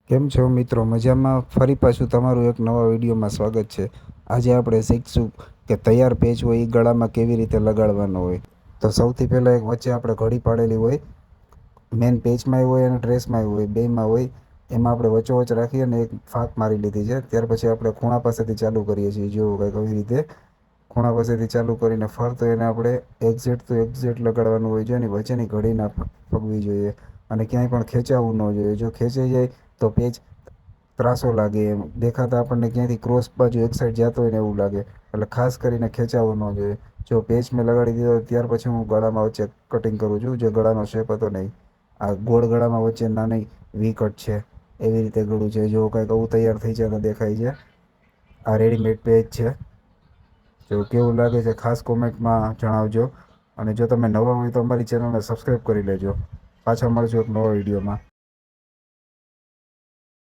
કેમ છો મિત્રો? મજામાં? ફરી પાછું તમારું એક નવા વિડીયોમાં સ્વાગત છે. આજે આપણે શીખશું કે તૈયાર પેચ હોય એ ગળામાં કેવી રીતે લગાડવાનો હોય. તો સૌથી પહેલાં એક વચ્ચે આપણે ઘડી પાડેલી હોય, મેન પેચમાં હોય અને ડ્રેસમાં હોય, બેમાં હોય. એમાં આપણે વચ્ચોવચ્ચ રાખી અને એક ફાંક મારી લીધી છે. ત્યાર પછી આપણે ખૂણા પાસેથી ચાલુ કરીએ છીએ. જો કંઈક આવી રીતે ખૂણા પાસેથી ચાલુ કરીને ફરતો એને આપણે એક્ઝેટ તો એક્ઝેટ લગાડવાનું હોય છે. અને વચ્ચેની ઘડી ના ફગવી જોઈએ અને ક્યાંય પણ ખેંચાવવું ન જોઈએ. જો ખેંચાઈ જાય તો પેચ ત્રાસો લાગે, એમ દેખાતા આપણને ક્યાંયથી ક્રોસ બાજુ એક સાઈડ જતો હોય ને એવું લાગે. એટલે ખાસ કરીને ખેંચાવવું ન જોઈએ. જો પેચ મેં લગાડી દીધો ત્યાર પછી હું ગળામાં વચ્ચે કટિંગ કરું છું. જે ગળાનો શેપ હતો નહીં, આ ગોળ ગળામાં વચ્ચે નાની વી કટ છે, એવી રીતે ગળું છે. જો કાંઈક આવું તૈયાર થઈ જાય તો દેખાય છે. આ રેડીમેડ પેચ છે. જો કેવું લાગે છે ખાસ કોમેન્ટમાં જણાવજો. અને જો તમે નવા હોય તો અમારી ચેનલને સબસ્ક્રાઈબ કરી લેજો. પાછા મળશું એક નવા વિડીયોમાં.